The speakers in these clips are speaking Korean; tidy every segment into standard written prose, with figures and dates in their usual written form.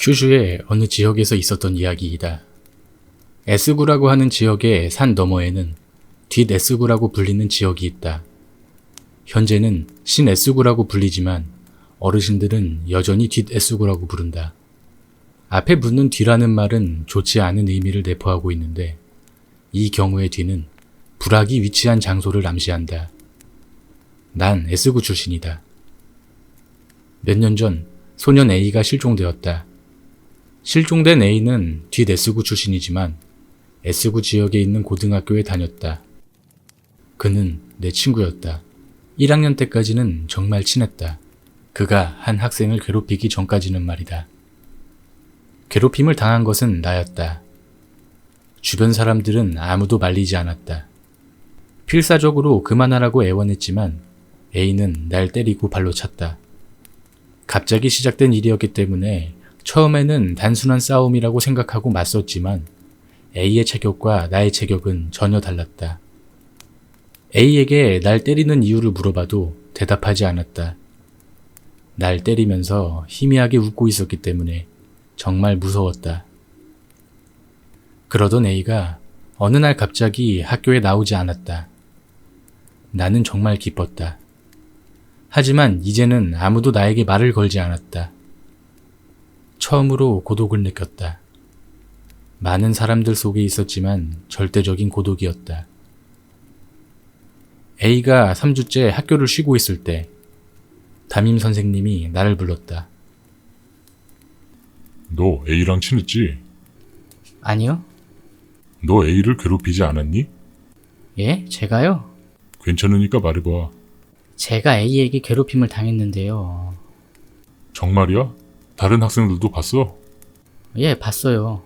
큐슈의 어느 지역에서 있었던 이야기이다. 에스구라고 하는 지역의 산 너머에는 뒷에스구라고 불리는 지역이 있다. 현재는 신에스구라고 불리지만 어르신들은 여전히 뒷에스구라고 부른다. 앞에 붙는 뒤라는 말은 좋지 않은 의미를 내포하고 있는데 이 경우의 뒤는 불악이 위치한 장소를 암시한다. 난 에스구 출신이다. 몇 년 전 소년 A가 실종되었다. 실종된 A는 뒷에스구 출신이지만 S구 지역에 있는 고등학교에 다녔다. 그는 내 친구였다. 1학년 때까지는 정말 친했다. 그가 한 학생을 괴롭히기 전까지는 말이다. 괴롭힘을 당한 것은 나였다. 주변 사람들은 아무도 말리지 않았다. 필사적으로 그만하라고 애원했지만 A는 날 때리고 발로 찼다. 갑자기 시작된 일이었기 때문에 처음에는 단순한 싸움이라고 생각하고 맞섰지만 A의 체격과 나의 체격은 전혀 달랐다. A에게 날 때리는 이유를 물어봐도 대답하지 않았다. 날 때리면서 희미하게 웃고 있었기 때문에 정말 무서웠다. 그러던 A가 어느 날 갑자기 학교에 나오지 않았다. 나는 정말 기뻤다. 하지만 이제는 아무도 나에게 말을 걸지 않았다. 처음으로 고독을 느꼈다. 많은 사람들 속에 있었지만 절대적인 고독이었다. A가 3주째 학교를 쉬고 있을 때 담임 선생님이 나를 불렀다. 너 A랑 친했지? 아니요? 너 A를 괴롭히지 않았니? 예? 제가요? 괜찮으니까 말해봐. 제가 A에게 괴롭힘을 당했는데요. 정말이야? 다른 학생들도 봤어? 예, 봤어요.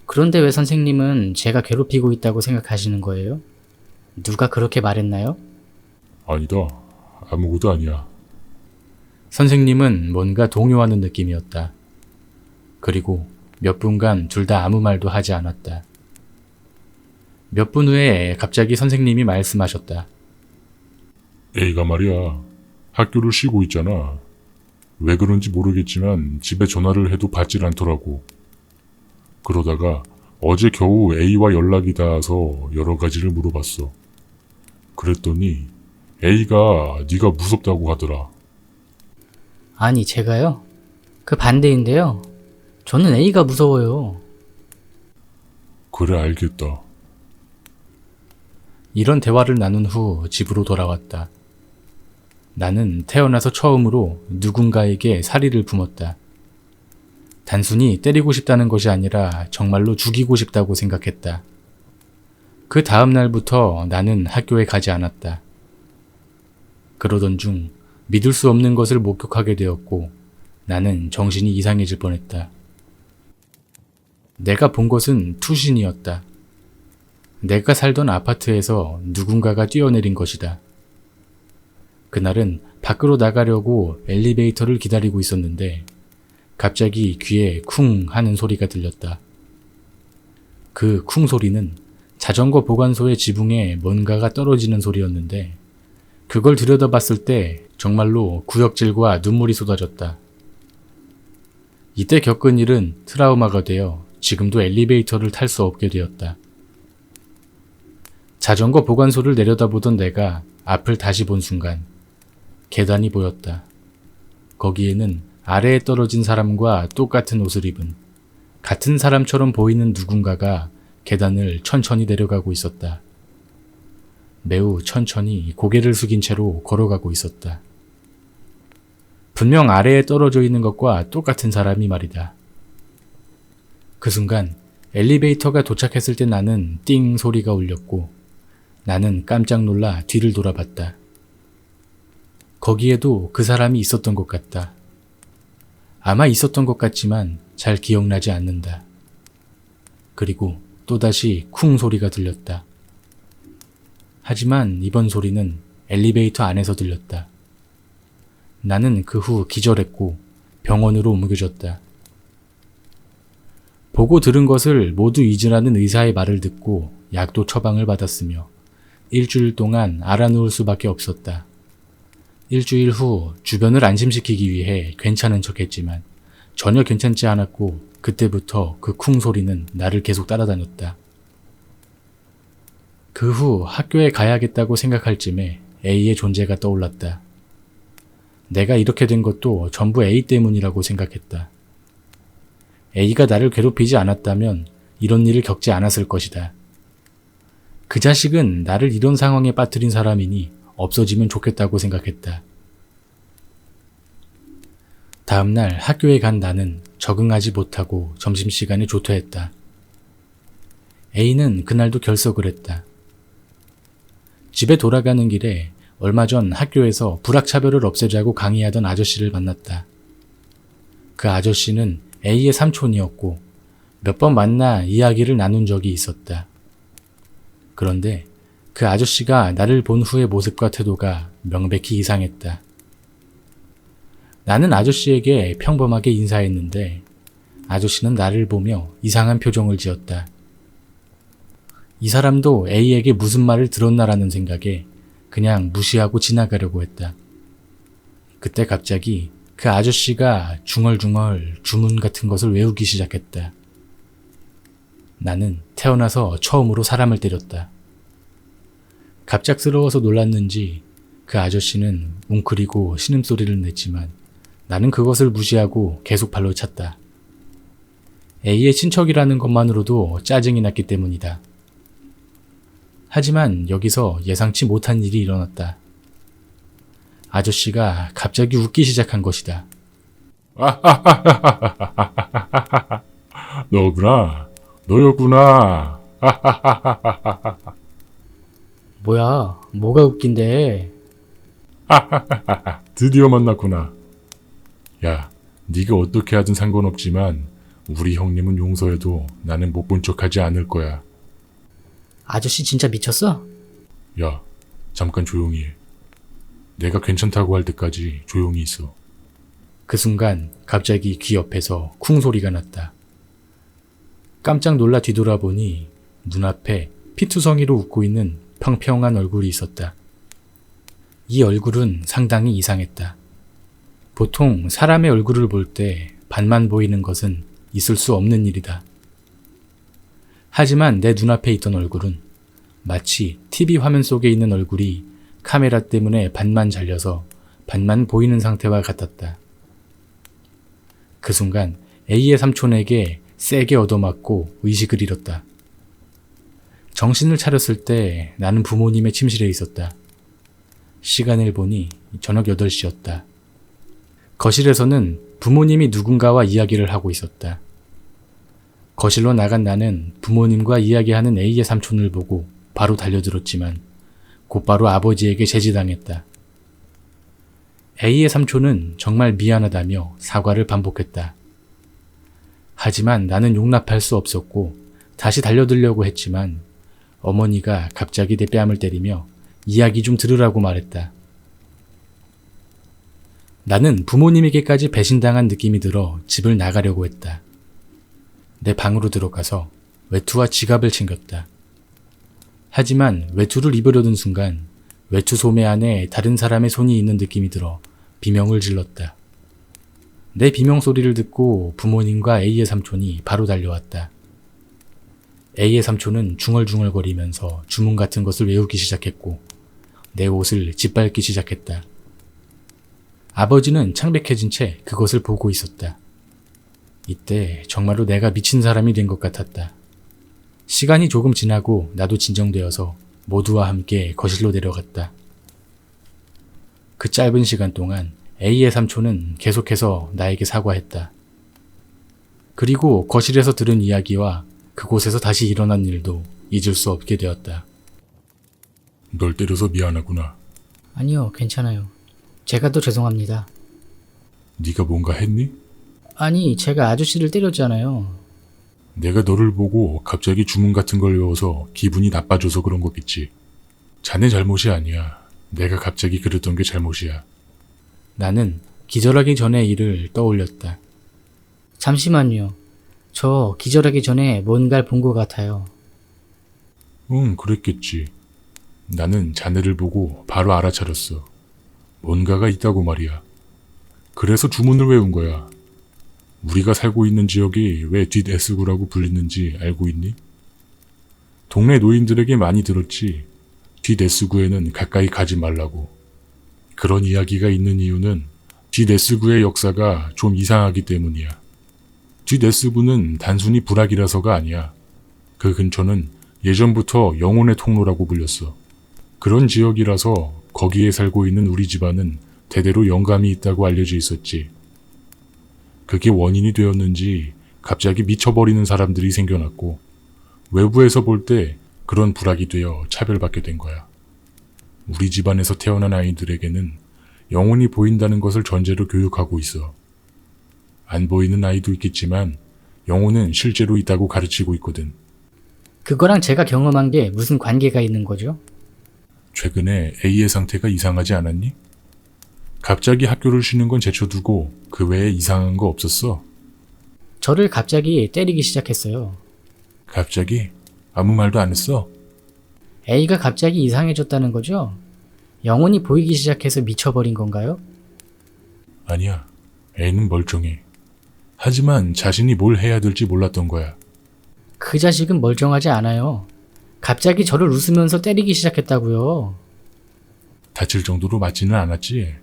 그런데 왜 선생님은 제가 괴롭히고 있다고 생각하시는 거예요? 누가 그렇게 말했나요? 아니다. 아무것도 아니야. 선생님은 뭔가 동요하는 느낌이었다. 그리고 몇 분간 둘 다 아무 말도 하지 않았다. 몇 분 후에 갑자기 선생님이 말씀하셨다. A가 말이야. 학교를 쉬고 있잖아. 왜 그런지 모르겠지만 집에 전화를 해도 받질 않더라고. 그러다가 어제 겨우 A와 연락이 닿아서 여러 가지를 물어봤어. 그랬더니 A가 네가 무섭다고 하더라. 아니, 제가요? 그 반대인데요. 저는 A가 무서워요. 그래 알겠다. 이런 대화를 나눈 후 집으로 돌아왔다. 나는 태어나서 처음으로 누군가에게 사리를 품었다. 단순히 때리고 싶다는 것이 아니라 정말로 죽이고 싶다고 생각했다. 그 다음 날부터 나는 학교에 가지 않았다. 그러던 중 믿을 수 없는 것을 목격하게 되었고 나는 정신이 이상해질 뻔했다. 내가 본 것은 투신이었다. 내가 살던 아파트에서 누군가가 뛰어내린 것이다. 그날은 밖으로 나가려고 엘리베이터를 기다리고 있었는데 갑자기 귀에 쿵 하는 소리가 들렸다. 그 쿵 소리는 자전거 보관소의 지붕에 뭔가가 떨어지는 소리였는데 그걸 들여다봤을 때 정말로 구역질과 눈물이 쏟아졌다. 이때 겪은 일은 트라우마가 되어 지금도 엘리베이터를 탈 수 없게 되었다. 자전거 보관소를 내려다보던 내가 앞을 다시 본 순간 계단이 보였다. 거기에는 아래에 떨어진 사람과 똑같은 옷을 입은 같은 사람처럼 보이는 누군가가 계단을 천천히 내려가고 있었다. 매우 천천히 고개를 숙인 채로 걸어가고 있었다. 분명 아래에 떨어져 있는 것과 똑같은 사람이 말이다. 그 순간 엘리베이터가 도착했을 때 나는 띵 소리가 울렸고 나는 깜짝 놀라 뒤를 돌아봤다. 거기에도 그 사람이 있었던 것 같다. 아마 있었던 것 같지만 잘 기억나지 않는다. 그리고 또다시 쿵 소리가 들렸다. 하지만 이번 소리는 엘리베이터 안에서 들렸다. 나는 그 후 기절했고 병원으로 옮겨졌다. 보고 들은 것을 모두 잊으라는 의사의 말을 듣고 약도 처방을 받았으며 일주일 동안 알아누울 수밖에 없었다. 일주일 후 주변을 안심시키기 위해 괜찮은 척했지만 전혀 괜찮지 않았고 그때부터 그 쿵 소리는 나를 계속 따라다녔다. 그 후 학교에 가야겠다고 생각할 쯤에 A의 존재가 떠올랐다. 내가 이렇게 된 것도 전부 A 때문이라고 생각했다. A가 나를 괴롭히지 않았다면 이런 일을 겪지 않았을 것이다. 그 자식은 나를 이런 상황에 빠뜨린 사람이니 없어지면 좋겠다고 생각했다. 다음날 학교에 간 나는 적응하지 못하고 점심시간에 조퇴했다. A는 그날도 결석을 했다. 집에 돌아가는 길에 얼마 전 학교에서 불학차별을 없애자고 강의하던 아저씨를 만났다. 그 아저씨는 A의 삼촌이었고 몇 번 만나 이야기를 나눈 적이 있었다. 그런데 그 아저씨가 나를 본 후의 모습과 태도가 명백히 이상했다. 나는 아저씨에게 평범하게 인사했는데 아저씨는 나를 보며 이상한 표정을 지었다. 이 사람도 A에게 무슨 말을 들었나라는 생각에 그냥 무시하고 지나가려고 했다. 그때 갑자기 그 아저씨가 중얼중얼 주문 같은 것을 외우기 시작했다. 나는 태어나서 처음으로 사람을 때렸다. 갑작스러워서 놀랐는지 그 아저씨는 웅크리고 신음소리를 냈지만 나는 그것을 무시하고 계속 발로 찼다. A의 친척이라는 것만으로도 짜증이 났기 때문이다. 하지만 여기서 예상치 못한 일이 일어났다. 아저씨가 갑자기 웃기 시작한 것이다. 너구나. 너였구나. 뭐야, 뭐가 웃긴데? 드디어 만났구나. 야, 네가 어떻게 하든 상관없지만 우리 형님은 용서해도 나는 못 본 척하지 않을 거야. 아저씨 진짜 미쳤어? 야, 잠깐 조용히 해. 내가 괜찮다고 할 때까지 조용히 있어. 그 순간 갑자기 귀 옆에서 쿵 소리가 났다. 깜짝 놀라 뒤돌아보니 눈앞에 피투성이로 웃고 있는 평평한 얼굴이 있었다. 이 얼굴은 상당히 이상했다. 보통 사람의 얼굴을 볼 때 반만 보이는 것은 있을 수 없는 일이다. 하지만 내 눈앞에 있던 얼굴은 마치 TV 화면 속에 있는 얼굴이 카메라 때문에 반만 잘려서 반만 보이는 상태와 같았다. 그 순간 A의 삼촌에게 세게 얻어맞고 의식을 잃었다. 정신을 차렸을 때 나는 부모님의 침실에 있었다. 시간을 보니 저녁 8시였다. 거실에서는 부모님이 누군가와 이야기를 하고 있었다. 거실로 나간 나는 부모님과 이야기하는 A의 삼촌을 보고 바로 달려들었지만 곧바로 아버지에게 제지당했다. A의 삼촌은 정말 미안하다며 사과를 반복했다. 하지만 나는 용납할 수 없었고 다시 달려들려고 했지만 어머니가 갑자기 내 뺨을 때리며 이야기 좀 들으라고 말했다. 나는 부모님에게까지 배신당한 느낌이 들어 집을 나가려고 했다. 내 방으로 들어가서 외투와 지갑을 챙겼다. 하지만 외투를 입으려던 순간 외투 소매 안에 다른 사람의 손이 있는 느낌이 들어 비명을 질렀다. 내 비명 소리를 듣고 부모님과 A의 삼촌이 바로 달려왔다. A의 삼촌은 중얼중얼거리면서 주문 같은 것을 외우기 시작했고 내 옷을 짓밟기 시작했다. 아버지는 창백해진 채 그것을 보고 있었다. 이때 정말로 내가 미친 사람이 된 것 같았다. 시간이 조금 지나고 나도 진정되어서 모두와 함께 거실로 내려갔다. 그 짧은 시간 동안 A의 삼촌은 계속해서 나에게 사과했다. 그리고 거실에서 들은 이야기와 그곳에서 다시 일어난 일도 잊을 수 없게 되었다. 널 때려서 미안하구나. 아니요, 괜찮아요. 제가 더 죄송합니다. 네가 뭔가 했니? 아니, 제가 아저씨를 때렸잖아요. 내가 너를 보고 갑자기 주문 같은 걸 외워서 기분이 나빠져서 그런 거겠지. 자네 잘못이 아니야. 내가 갑자기 그랬던 게 잘못이야. 나는 기절하기 전의 일을 떠올렸다. 잠시만요. 저 기절하기 전에 뭔가를 본 것 같아요. 응, 그랬겠지. 나는 자네를 보고 바로 알아차렸어. 뭔가가 있다고 말이야. 그래서 주문을 외운 거야. 우리가 살고 있는 지역이 왜 뒷 S구라고 불리는지 알고 있니? 동네 노인들에게 많이 들었지. 뒷 S구에는 가까이 가지 말라고. 그런 이야기가 있는 이유는 뒷 S구의 역사가 좀 이상하기 때문이야. 뒷 S구는 단순히 불악이라서가 아니야. 그 근처는 예전부터 영혼의 통로라고 불렸어. 그런 지역이라서 거기에 살고 있는 우리 집안은 대대로 영감이 있다고 알려져 있었지. 그게 원인이 되었는지 갑자기 미쳐버리는 사람들이 생겨났고 외부에서 볼 때 그런 불악이 되어 차별받게 된 거야. 우리 집안에서 태어난 아이들에게는 영혼이 보인다는 것을 전제로 교육하고 있어. 안 보이는 아이도 있겠지만 영혼은 실제로 있다고 가르치고 있거든. 그거랑 제가 경험한 게 무슨 관계가 있는 거죠? 최근에 A의 상태가 이상하지 않았니? 갑자기 학교를 쉬는 건 제쳐두고 그 외에 이상한 거 없었어? 저를 갑자기 때리기 시작했어요. 갑자기? 아무 말도 안 했어? A가 갑자기 이상해졌다는 거죠? 영혼이 보이기 시작해서 미쳐버린 건가요? 아니야. A는 멀쩡해. 하지만 자신이 뭘 해야 될지 몰랐던 거야. 그 자식은 멀쩡하지 않아요. 갑자기 저를 웃으면서 때리기 시작했다고요. 다칠 정도로 맞지는 않았지.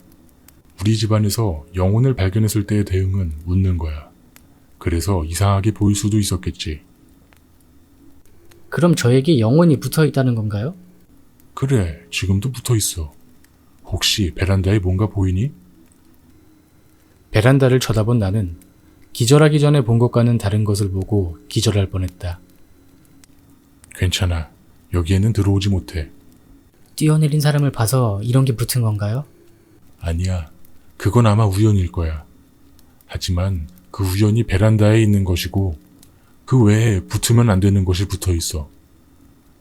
우리 집안에서 영혼을 발견했을 때의 대응은 웃는 거야. 그래서 이상하게 보일 수도 있었겠지. 그럼 저에게 영혼이 붙어 있다는 건가요? 그래, 지금도 붙어 있어. 혹시 베란다에 뭔가 보이니? 베란다를 쳐다본 나는 기절하기 전에 본 것과는 다른 것을 보고 기절할 뻔했다. 괜찮아. 여기에는 들어오지 못해. 뛰어내린 사람을 봐서 이런 게 붙은 건가요? 아니야. 그건 아마 우연일 거야. 하지만 그 우연이 베란다에 있는 것이고 그 외에 붙으면 안 되는 것이 붙어 있어.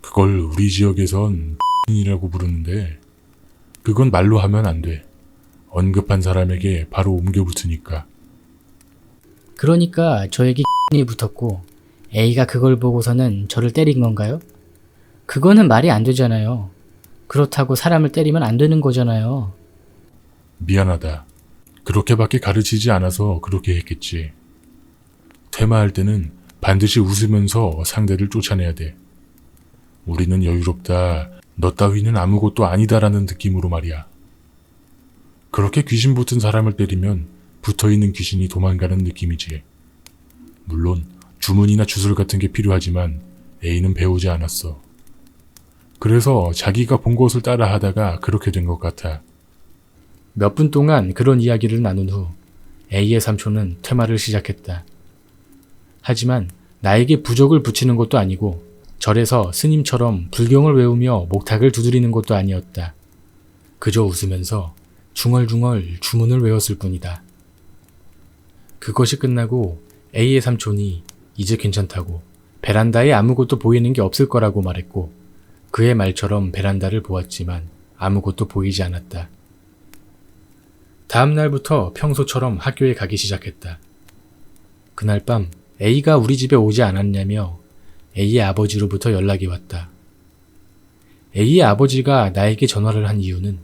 그걸 우리 지역에선 이라고 부르는데 그건 말로 하면 안 돼. 언급한 사람에게 바로 옮겨 붙으니까. 그러니까 저에게 이 붙었고 A가 그걸 보고서는 저를 때린 건가요? 그거는 말이 안 되잖아요. 그렇다고 사람을 때리면 안 되는 거잖아요. 미안하다. 그렇게밖에 가르치지 않아서 그렇게 했겠지. 퇴마할 때는 반드시 웃으면서 상대를 쫓아내야 돼. 우리는 여유롭다. 너 따위는 아무것도 아니다라는 느낌으로 말이야. 그렇게 귀신 붙은 사람을 때리면 붙어있는 귀신이 도망가는 느낌이지. 물론 주문이나 주술 같은 게 필요하지만 A는 배우지 않았어. 그래서 자기가 본 것을 따라 하다가 그렇게 된 것 같아. 몇 분 동안 그런 이야기를 나눈 후 A의 삼촌은 퇴마를 시작했다. 하지만 나에게 부적을 붙이는 것도 아니고 절에서 스님처럼 불경을 외우며 목탁을 두드리는 것도 아니었다. 그저 웃으면서 중얼중얼 주문을 외웠을 뿐이다. 그것이 끝나고 A의 삼촌이 이제 괜찮다고 베란다에 아무것도 보이는 게 없을 거라고 말했고 그의 말처럼 베란다를 보았지만 아무것도 보이지 않았다. 다음 날부터 평소처럼 학교에 가기 시작했다. 그날 밤 A가 우리 집에 오지 않았냐며 A의 아버지로부터 연락이 왔다. A의 아버지가 나에게 전화를 한 이유는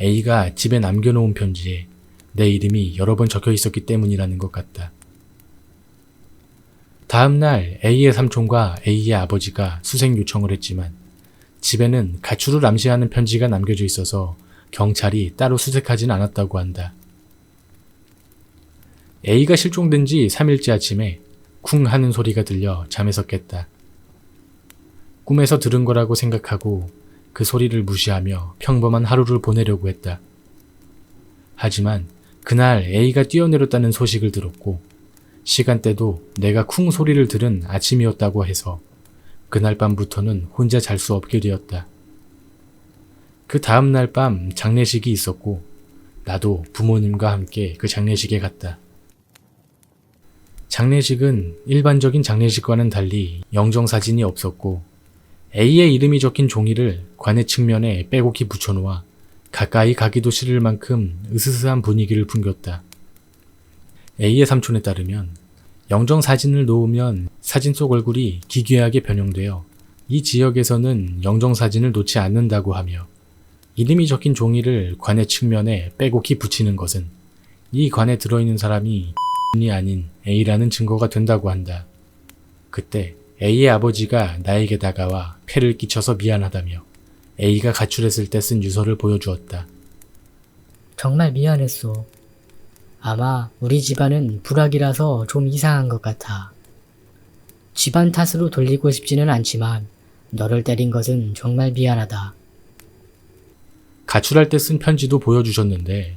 A가 집에 남겨놓은 편지에 내 이름이 여러 번 적혀 있었기 때문이라는 것 같다. 다음 날 A의 삼촌과 A의 아버지가 수색 요청을 했지만 집에는 가출을 암시하는 편지가 남겨져 있어서 경찰이 따로 수색하진 않았다고 한다. A가 실종된 지 3일째 아침에 쿵 하는 소리가 들려 잠에서 깼다. 꿈에서 들은 거라고 생각하고 그 소리를 무시하며 평범한 하루를 보내려고 했다. 하지만 그날 A가 뛰어내렸다는 소식을 들었고 시간대도 내가 쿵 소리를 들은 아침이었다고 해서 그날 밤부터는 혼자 잘 수 없게 되었다. 그 다음 날 밤 장례식이 있었고 나도 부모님과 함께 그 장례식에 갔다. 장례식은 일반적인 장례식과는 달리 영정사진이 없었고 A의 이름이 적힌 종이를 관의 측면에 빼곡히 붙여놓아 가까이 가기도 싫을 만큼 으스스한 분위기를 풍겼다. A의 삼촌에 따르면 영정사진을 놓으면 사진 속 얼굴이 기괴하게 변형되어 이 지역에서는 영정사진을 놓지 않는다고 하며 이름이 적힌 종이를 관의 측면에 빼곡히 붙이는 것은 이 관에 들어있는 사람이 X이 아닌 A라는 증거가 된다고 한다. 그때 A의 아버지가 나에게 다가와 폐를 끼쳐서 미안하다며 A가 가출했을 때 쓴 유서를 보여주었다. 정말 미안했어. 아마 우리 집안은 불악이라서 좀 이상한 것 같아. 집안 탓으로 돌리고 싶지는 않지만 너를 때린 것은 정말 미안하다. 가출할 때 쓴 편지도 보여주셨는데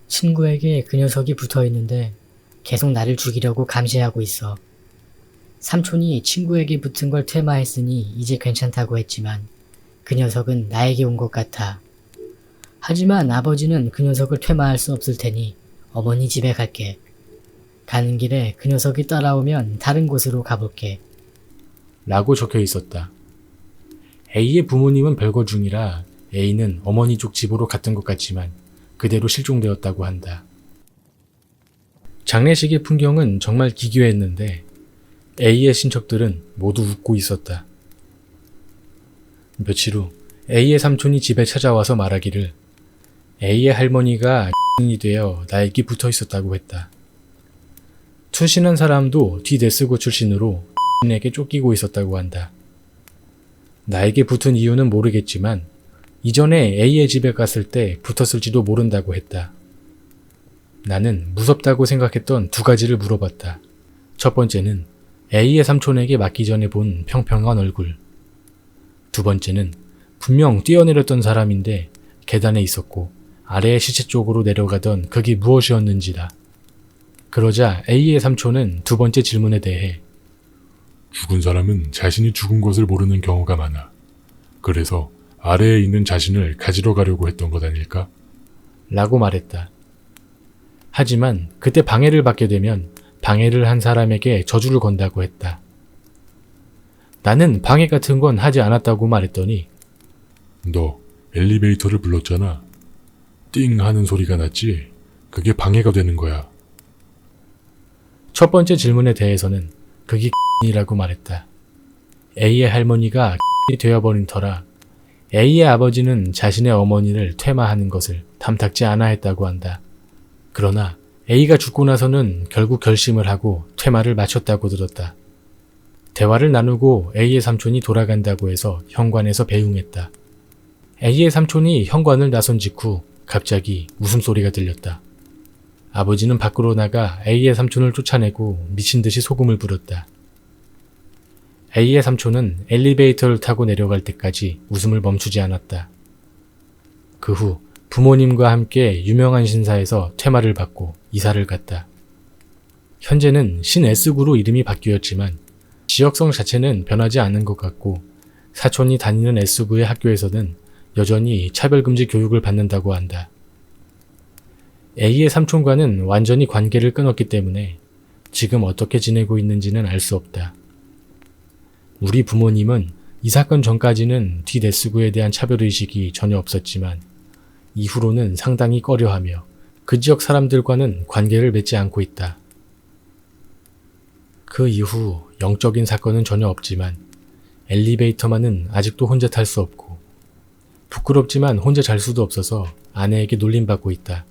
친구에게 그 녀석이 붙어 있는데 계속 나를 죽이려고 감시하고 있어. 삼촌이 친구에게 붙은 걸 퇴마했으니 이제 괜찮다고 했지만 그 녀석은 나에게 온 것 같아. 하지만 아버지는 그 녀석을 퇴마할 수 없을 테니 어머니 집에 갈게. 가는 길에 그 녀석이 따라오면 다른 곳으로 가볼게. 라고 적혀 있었다. A의 부모님은 별거 중이라 A는 어머니 쪽 집으로 갔던 것 같지만 그대로 실종되었다고 한다. 장례식의 풍경은 정말 기괴했는데 A의 친척들은 모두 웃고 있었다. 며칠 후 A의 삼촌이 집에 찾아와서 말하기를 A의 할머니가 X이 되어 나에게 붙어 있었다고 했다. 투신한 사람도 뒷S구 출신으로 X에게 쫓기고 있었다고 한다. 나에게 붙은 이유는 모르겠지만 이전에 A의 집에 갔을 때 붙었을지도 모른다고 했다. 나는 무섭다고 생각했던 두 가지를 물어봤다. 첫 번째는 A의 삼촌에게 맞기 전에 본 평평한 얼굴. 두 번째는 분명 뛰어내렸던 사람인데 계단에 있었고 아래의 시체 쪽으로 내려가던 그게 무엇이었는지다. 그러자 A의 삼촌은 두 번째 질문에 대해 죽은 사람은 자신이 죽은 것을 모르는 경우가 많아. 그래서 아래에 있는 자신을 가지러 가려고 했던 것 아닐까? 라고 말했다. 하지만 그때 방해를 받게 되면 방해를 한 사람에게 저주를 건다고 했다. 나는 방해 같은 건 하지 않았다고 말했더니 너 엘리베이터를 불렀잖아. 띵 하는 소리가 났지? 그게 방해가 되는 거야. 첫 번째 질문에 대해서는 그게 X이라고 말했다. A의 할머니가 X이 되어버린 터라 A의 아버지는 자신의 어머니를 퇴마하는 것을 탐탁지 않아 했다고 한다. 그러나 A가 죽고 나서는 결국 결심을 하고 퇴마를 마쳤다고 들었다. 대화를 나누고 A의 삼촌이 돌아간다고 해서 현관에서 배웅했다. A의 삼촌이 현관을 나선 직후 갑자기 웃음소리가 들렸다. 아버지는 밖으로 나가 A의 삼촌을 쫓아내고 미친 듯이 소금을 부렸다. A의 삼촌은 엘리베이터를 타고 내려갈 때까지 웃음을 멈추지 않았다. 그 후 부모님과 함께 유명한 신사에서 퇴마를 받고 이사를 갔다. 현재는 신 S구로 이름이 바뀌었지만 지역성 자체는 변하지 않은 것 같고 사촌이 다니는 S구의 학교에서는 여전히 차별금지 교육을 받는다고 한다. A의 삼촌과는 완전히 관계를 끊었기 때문에 지금 어떻게 지내고 있는지는 알 수 없다. 우리 부모님은 이 사건 전까지는 뒷S구에 대한 차별의식이 전혀 없었지만 이후로는 상당히 꺼려하며 그 지역 사람들과는 관계를 맺지 않고 있다. 그 이후 영적인 사건은 전혀 없지만 엘리베이터만은 아직도 혼자 탈 수 없고 부끄럽지만 혼자 잘 수도 없어서 아내에게 놀림받고 있다.